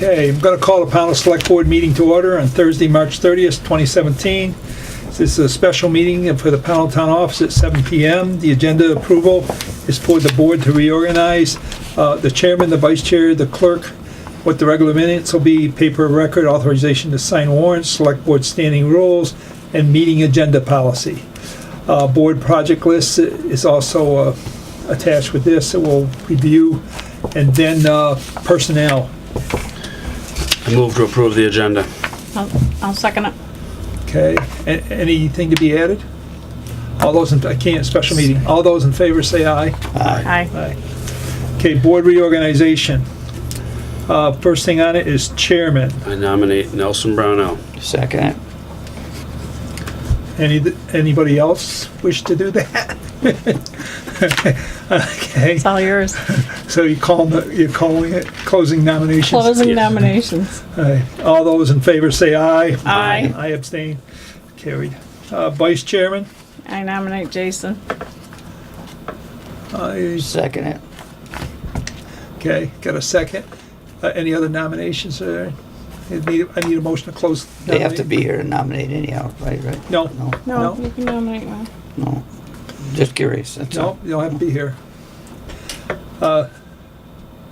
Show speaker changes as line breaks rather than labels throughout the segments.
Okay, I'm going to call the Pownal Select Board meeting to order on Thursday, March 30th, 2017. This is a special meeting for the Pownal Town Office at 7 p.m. The agenda approval is for the board to reorganize the chairman, the vice chair, the clerk. What the regular minutes will be: paper of record, authorization to sign warrants, select board standing rules, and meeting agenda policy. Board project list is also attached with this that we'll review, and then personnel.
I move to approve the agenda.
I'll second it.
Okay, anything to be added? All those in, I can't, special meeting. All those in favor say aye.
Aye.
Aye. Okay, board reorganization. First thing on it is chairman.
I nominate Nelson Brownell.
Second it.
Anybody else wish to do that? Okay,
It's all yours.
so you're calling it closing nominations?
Closing
Yes.
nominations.
All right. All those in favor say aye.
Aye.
I abstain. Carried. Vice chairman?
I nominate Jason.
Second it.
Okay, got a second. Any other nominations there? I need a motion to close.
They have to be here to nominate anyhow, right?
No.
No,
No, you can nominate one.
no. Just curious, that's
No,
all.
you don't have to be here.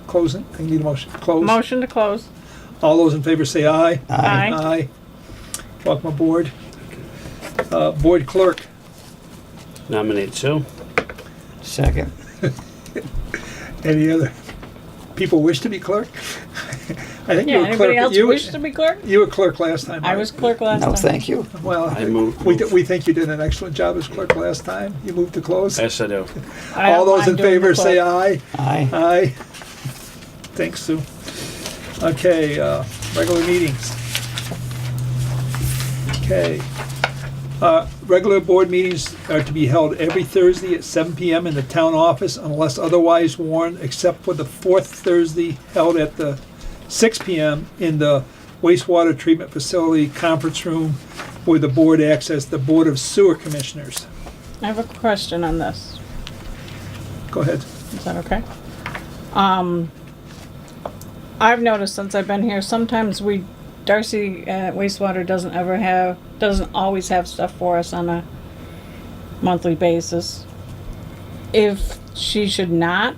Closing, I need a motion to close.
Motion to close.
All those in favor say aye.
Aye.
Aye. Welcome aboard. Board clerk.
Nominate Sue.
Second.
Any other people wish to be clerk? I think you
Yeah,
were
anybody
clerk.
else wish to be clerk?
You were clerk last time.
I
right?
was clerk last
No,
time.
thank you.
Well,
I move.
we think you did an excellent job as clerk last time. You moved to close.
Yes, I do.
I don't
All those in
mind doing the
favor say
clerk.
aye.
Aye.
Aye. Thanks, Sue. Okay, regular meetings. Okay. Regular board meetings are to be held every Thursday at 7 p.m. in the town office unless otherwise warned, except for the fourth Thursday held at the 6 p.m. in the wastewater treatment facility conference room where the board acts as the Board of Sewer Commissioners.
I have a question on this.
Go ahead.
Is that okay? I've noticed since I've been here, sometimes Darcy at wastewater doesn't always have stuff for us on a monthly basis. If she should not,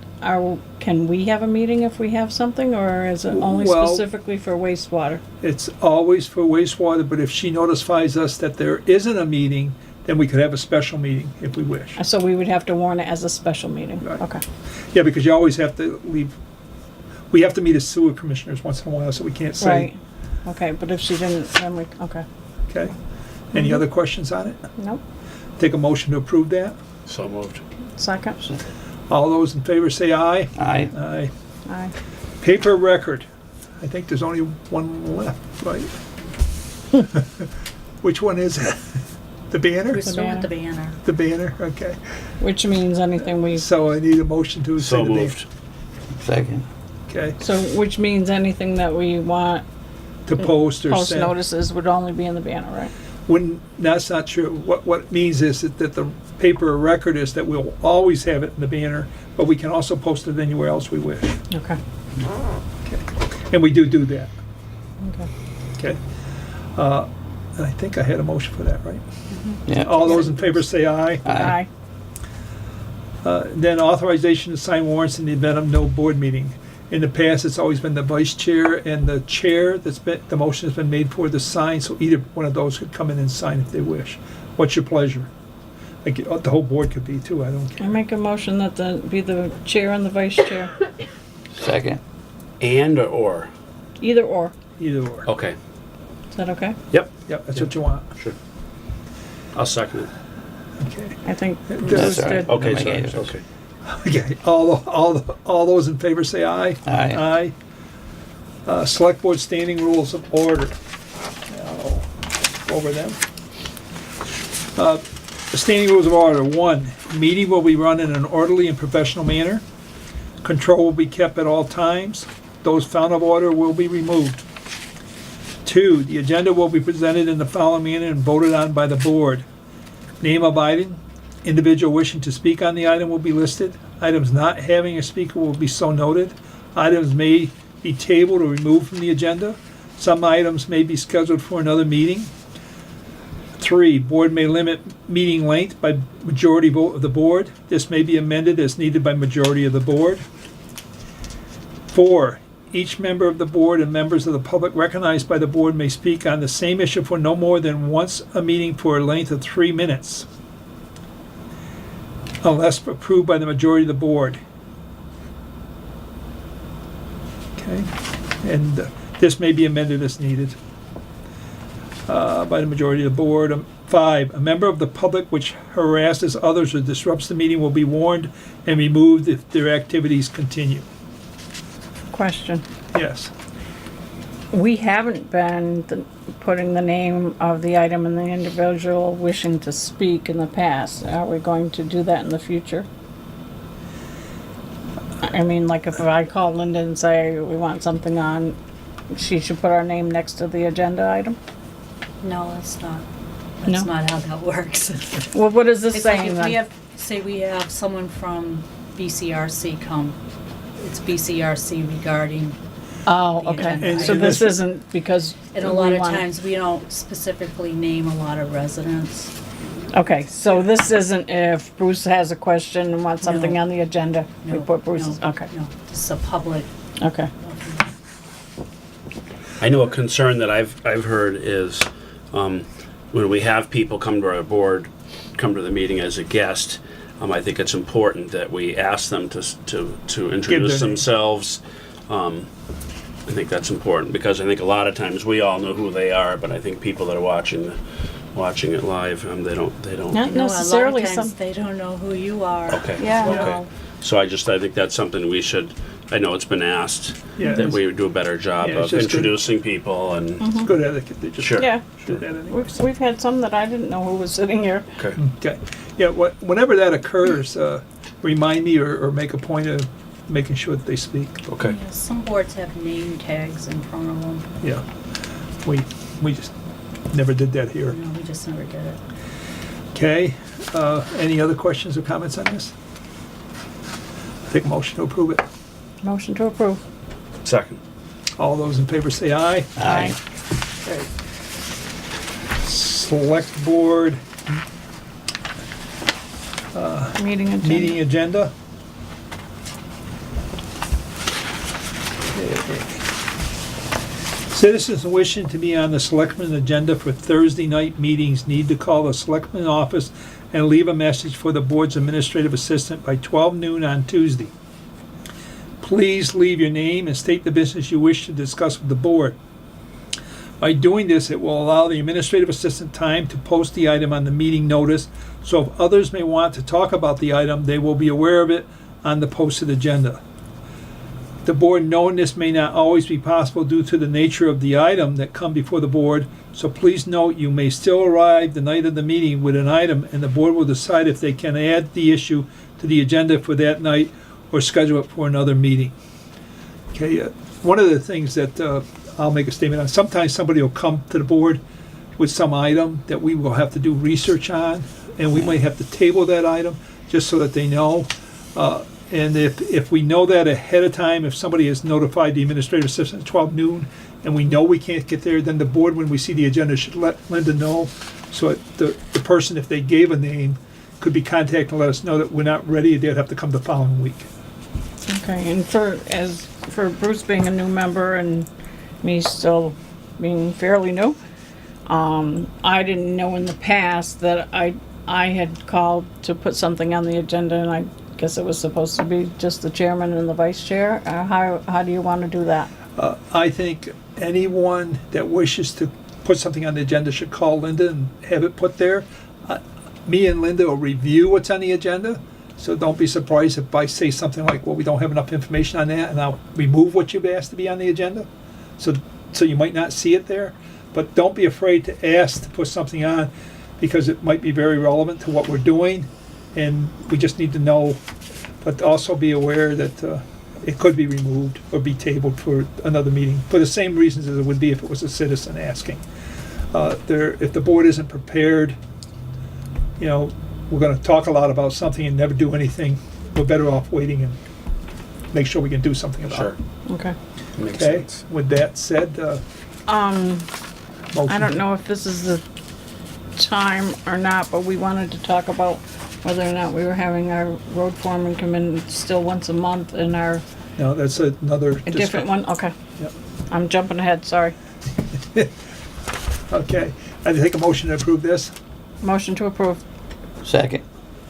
can we have a meeting if we have something, or is it only
Well-
specifically for wastewater?
It's always for wastewater, but if she notifies us that there isn't a meeting, then we could have a special meeting if we wish.
So we would have to warn it as a special meeting?
Right.
Okay.
Yeah, because you always have to leave, we have to meet as sewer commissioners once in a while, so we can't say.
Right. Okay, but if she didn't, then we, okay.
Okay. Any other questions on it?
Nope.
Take a motion to approve that.
So moved.
Second?
All those in favor say aye.
Aye.
Aye.
Aye.
Paper record. I think there's only one left, right? Which one is it? The banner?
We're still at the banner.
The banner, okay.
Which means anything we,
So I need a motion to say
So
the banner.
moved.
Second.
Okay,
so which means anything that we want
to post or
post
send.
notices would only be in the banner, right?
When, that's not true. What it means is that the paper of record is that we'll always have it in the banner, but we can also post it anywhere else we wish.
Okay.
And we do that,
Okay.
okay? I think I had a motion for that, right?
Yeah.
All those in favor say aye.
Aye.
Then authorization to sign warrants in the event of no board meeting. In the past, it's always been the vice chair and the chair the motion has been made for the sign, so either one of those could come in and sign if they wish. What's your pleasure? Like, the whole board could be too, I don't
I
care.
make a motion that be the chair and the vice chair,
Second.
And or?
either or.
Either or.
Okay.
Is that okay?
Yep.
Yep, that's what you want.
Sure. I'll second it.
Okay.
I think
That's
Bruce
all right.
did.
Okay,
Make
sorry.
it.
Okay.
Okay, all those in favor say aye.
Aye.
Aye. Select board standing rules of order. I'll go over them. The standing rules of order. 1, meeting will be run in an orderly and professional manner. Control will be kept at all times. Those found of order will be removed. 2, the agenda will be presented in the following manner and voted on by the board. Name of item, individual wishing to speak on the item will be listed. Items not having a speaker will be so noted. Items may be tabled or removed from the agenda. Some items may be scheduled for another meeting. 3, board may limit meeting length by majority vote of the board. This may be amended as needed by majority of the board. 4, each member of the board and members of the public recognized by the board may speak on the same issue for no more than once a meeting for a length of 3 minutes, unless approved by the majority of the board. Okay, and this may be amended as needed by the majority of the board. 5, a member of the public which harasses others or disrupts the meeting will be warned and removed if their activities continue.
Question.
Yes.
We haven't been putting the name of the item and the individual wishing to speak in the past. Are we going to do that in the future? I mean, like if I call Linda and say we want something on, she should put our name next to the agenda item?
No, that's not.
No?
That's not how that works.
Well, what is this
It's like
saying
if we
then?
have, say we have someone from BCRC come, it's BCRC regarding,
Oh,
the
okay.
agenda
So
item.
this isn't because.
and a lot
we
of
want-
times we don't specifically name a lot of residents.
Okay, so this isn't if Bruce has a question and wants something
No.
on the agenda, we
No,
put Bruce's,
no,
okay,
No, this is a public.
okay.
I know a concern that I've heard is when we have people come to our board, come to the meeting as a guest, I think it's important that we ask them to introduce
name.
themselves. I think that's important because I think a lot of times we all know who they are, but I think people that are watching it live, they don't.
Not
You know,
necessarily
a lot of times
some,
they don't know who you are.
Okay.
Yeah.
You
Okay.
know.
So I think that's something we should. I know it's been asked
Yeah,
that
it's-
we do a better job
Yeah, it's
of
just good.
introducing people and.
It's good etiquette. They just
Sure.
yeah,
do that anyway.
we've had some that I didn't know who was sitting here.
Okay.
Okay. Yeah, whenever that occurs, remind me or make a point of making sure that they speak.
Okay.
Yeah, some boards have name tags in front of them.
Yeah. We just never did that here.
No, we just never did it.
Okay. Any other questions or comments on this? Take a motion to approve it.
Motion to approve.
Second.
All those in favor say aye.
Aye.
Okay. Select board
Meeting agenda.
meeting agenda. Citizens wishing to be on the selectmen agenda for Thursday night meetings need to call the selectman office and leave a message for the board's administrative assistant by 12 noon on Tuesday. Please leave your name and state the business you wish to discuss with the board. By doing this, it will allow the administrative assistant time to post the item on the meeting notice, so if others may want to talk about the item, they will be aware of it on the posted agenda. The board knowing this may not always be possible due to the nature of the item that come before the board, so please note you may still arrive the night of the meeting with an item and the board will decide if they can add the issue to the agenda for that night or schedule it for another meeting. Okay, one of the things that I'll make a statement on, sometimes somebody will come to the board with some item that we will have to do research on, and we might have to table that item just so that they know. And if we know that ahead of time, if somebody has notified the administrative assistant at 12 noon, and we know we can't get there, then the board, when we see the agenda, should let Linda know. So the person, if they gave a name, could be contacted and let us know that we're not ready, they'd have to come the following week.
Okay, and for Bruce being a new member and me still being fairly new, I didn't know in the past that I had called to put something on the agenda, and I guess it was supposed to be just the chairman and the vice chair. How do you want to do that?
I think anyone that wishes to put something on the agenda should call Linda and have it put there. Me and Linda will review what's on the agenda, so don't be surprised if I say something like, well, we don't have enough information on that, and I'll remove what you've asked to be on the agenda. So you might not see it there, but don't be afraid to ask to put something on, because it might be very relevant to what we're doing, and we just need to know. But also be aware that it could be removed or be tabled for another meeting, for the same reasons as it would be if it was a citizen asking. If the board isn't prepared, you know, we're gonna talk a lot about something and never do anything. We're better off waiting and make sure we can do something about
Sure,
it.
Okay.
makes
Okay,
sense.
with that said,
I
motion.
don't know if this is the time or not, but we wanted to talk about whether or not we were having our road foreman come in still once a month and our,
No, that's another.
a different one? Okay.
Yep.
I'm jumping ahead, sorry.
Okay, I take a motion to approve this.
Motion to approve.
Second.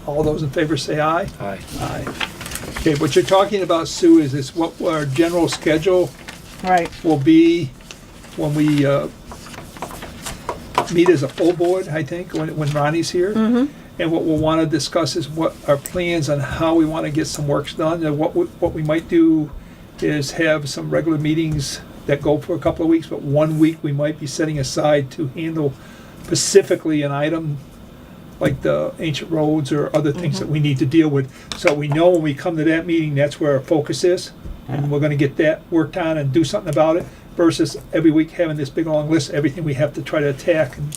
All those in favor say aye.
Aye.
Aye. Okay, what you're talking about, Sue, is what our general schedule
Right.
will be when we meet as a full board, I think, when Ronnie's here.
Mm-hmm.
And what we'll want to discuss is what our plans on how we want to get some works done. And what we might do is have some regular meetings that go for a couple of weeks, but 1 week we might be setting aside to handle specifically an item like the ancient roads or other things that we need to deal with. So we know when we come to that meeting, that's where our focus is. And we're gonna get that worked on and do something about it versus every week having this big long list of everything we have to try to attack. And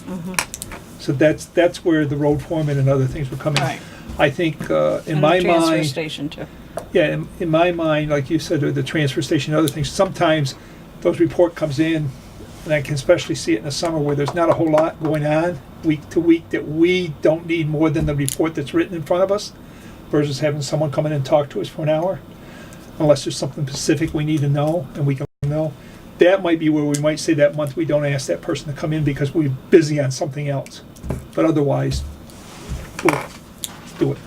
so that's where the road foreman and other things will come in.
Right.
I think, in
And
my
the transfer
mind,
station too.
yeah, in my mind, like you said, with the transfer station and other things, sometimes those report comes in, and I can especially see it in the summer where there's not a whole lot going on week to week, that we don't need more than the report that's written in front of us versus having someone come in and talk to us for an hour, unless there's something specific we need to know and we can know. That might be where we might say that month we don't ask that person to come in because we're busy on something else. But otherwise, we'll do it.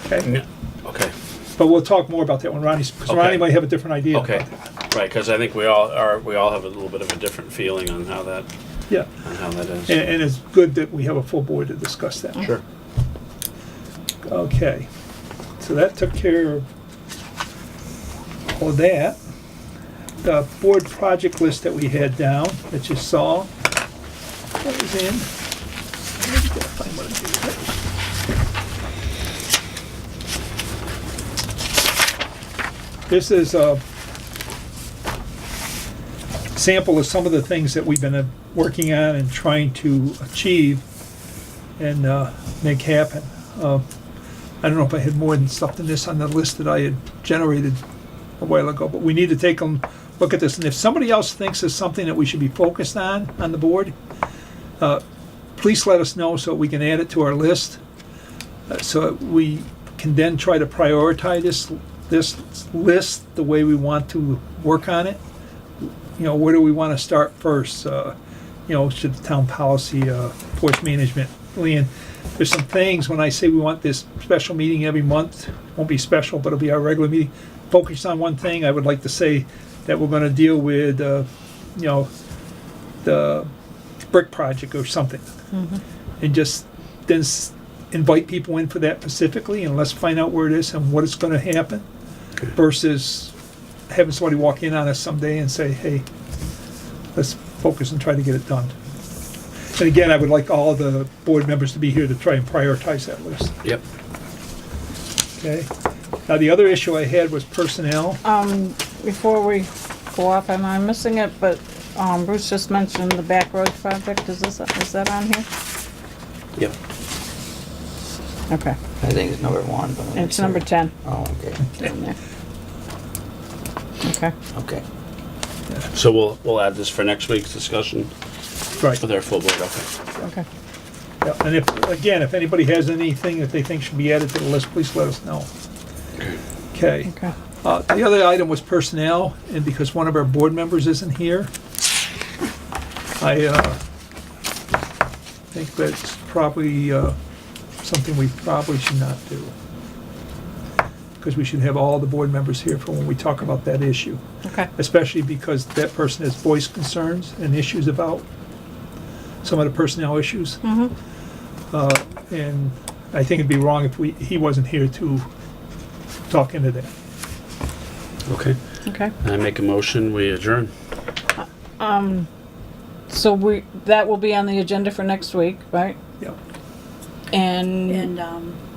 Okay?
Yeah, okay,
But we'll talk more about that when Ronnie's, because
Okay.
Ronnie might have a different idea.
okay,
about that.
right, because I think we all have a little bit of a different feeling on how that
Yeah,
is.
and it's good that we have a full board to discuss that.
Sure.
Okay, so that took care of all of that. The board project list that we had down, that you saw, that was in. I just gotta find what it is. This is a sample of some of the things that we've been working on and trying to achieve and make happen. I don't know if I had more than stuff than this on the list that I had generated a while ago, but we need to take a look at this. And if somebody else thinks there's something that we should be focused on the board, please let us know so we can add it to our list. So we can then try to prioritize this list the way we want to work on it. You know, where do we want to start first? You know, should the town policy, forest management, land. There's some things, when I say we want this special meeting every month, won't be special, but it'll be our regular meeting, focus on one thing. I would like to say that we're gonna deal with, you know, the brick project or something. And just then invite people in for that specifically, and let's find out where it is and what it's gonna happen, versus having somebody walk in on us someday and say, hey, let's focus and try to get it done. And again, I would like all of the board members to be here to try and prioritize that list,
Yep.
okay? Now, the other issue I had was personnel.
Before we go off, am I missing it? But Bruce just mentioned the back road project. Is that on here?
Yep.
Okay.
I think it's number 1. But let me
It's
see.
number 10
Oh, okay.
down there. Okay.
Okay.
So we'll add this for next week's discussion
Right.
with our full board, okay.
Okay.
Yeah, and if anybody has anything that they think should be added to the list, please let us know. Okay.
Okay.
The other item was personnel, and because one of our board members isn't here, I think that's probably something we probably should not do. Because we should have all the board members here for when we talk about that issue.
Okay.
Especially because that person has voiced concerns and issues about some of the personnel issues. And I think it'd be wrong if he wasn't here to talk into that.
Okay.
Okay.
I make a motion, we adjourn.
So that will be on the agenda for next week, right?
Yeah.
And
And,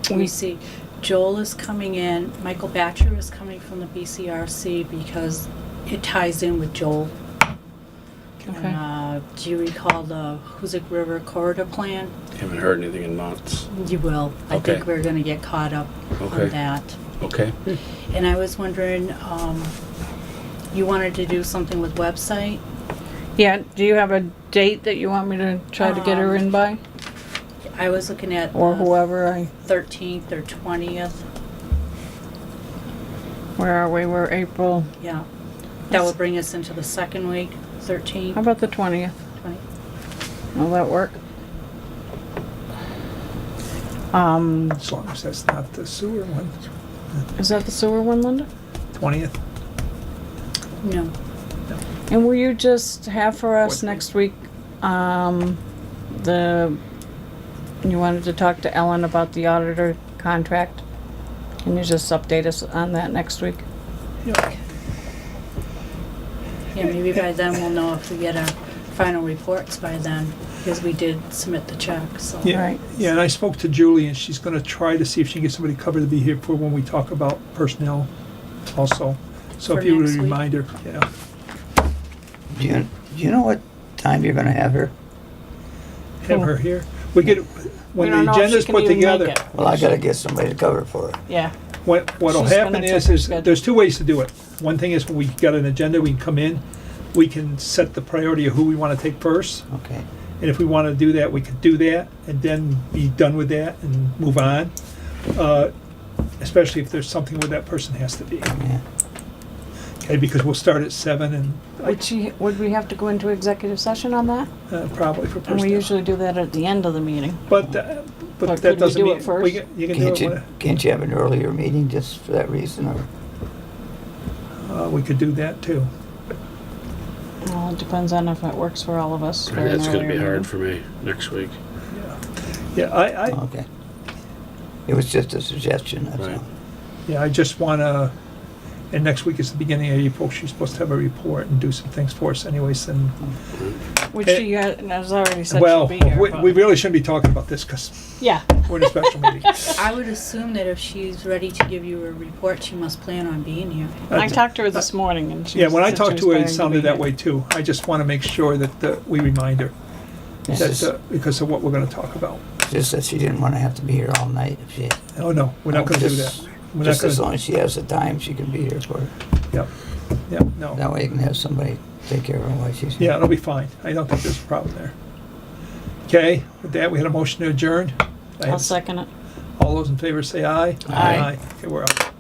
let me see, Joel is coming in, Michael Batcher is coming from the BCRC because it ties in with Joel.
okay.
And, do you recall the Hoosick River Corridor Plan?
Haven't heard anything in months.
You will. I
Okay.
think we're gonna get caught up
Okay.
on that.
Okay.
And I was wondering, you wanted to do something with website?
Yeah, do you have a date that you want me to try to get her in by?
I was looking at
Or
the
whoever
13th or 20th.
where are we? We're April.
Yeah. That would bring us into the second week,
How
13th,
about the 20th?
20th.
Will that work?
As long as that's not the sewer one.
Is that the sewer one, Linda?
20th?
No.
And will you just have for us
14th.
next week, you wanted to talk to Ellen about the auditor contract? Can you just update us on that next week?
Yeah, maybe by then we'll know if we get our final reports by then, because we did submit the check, so.
Yeah,
Right.
yeah, and I spoke to Julie, and she's gonna try to see if she can get somebody covered to be here for when we talk about personnel also. So
For
if you would
next week?
remind her, yeah.
Do you know what time you're gonna have her?
Have her here. We get, when
We don't
the
know if she
agenda's
can
put
even make
together,
it.
Well, I gotta get somebody to cover for her.
Yeah.
what'll
She's
happen
gonna check
is
her schedule.
there's two ways to do it. One thing is when we got an agenda, we can come in, we can set the priority of who we wanna take first.
Okay.
And if we wanna do that, we could do that and then be done with that and move on. Especially if there's something where that person has to be.
Yeah.
Okay, because we'll start at 7 and
Would we have to go into executive session on that?
probably for
And
personnel.
we usually do that at the end of the meeting.
But
Or
that
could we
doesn't
do
mean,
it first?
you can do it,
Can't you have an earlier meeting just for that reason, or?
we could do that too.
Well, it depends on if it works for all of us. for an
That's gonna be
earlier
hard
meeting.
for me next week.
Yeah, I
Okay. It was just a suggestion, that's
Right.
all.
I just wanna, and next week is the beginning of April, she's supposed to have a report and do some things for us anyways, and,
Which she has already said she'll
well,
be here.
we
but-
really shouldn't be talking about this, cause
Yeah.
we're in a special meeting.
I would assume that if she's ready to give you a report, she must plan on being here.
I talked to her this morning and she
Yeah, when I
said she
talked
was
to her,
planning
it
to
sounded
be
that
here.
way too. I just wanna make sure that, we remind her,
It's
that,
just,
because of what we're gonna talk about.
just that she didn't wanna have to be here all night if she.
Oh, no, we're not gonna do that.
Just-
We're not
Just as
gonna,
long as she has the time, she can be here for it.
yep, no.
That way you can have somebody take care of her while she's here.
Yeah, it'll be fine. I don't think there's a problem there. Okay, with that, we had a motion to adjourn.
I'll second it.
All those in favor say aye.
Aye.
Okay, we're out.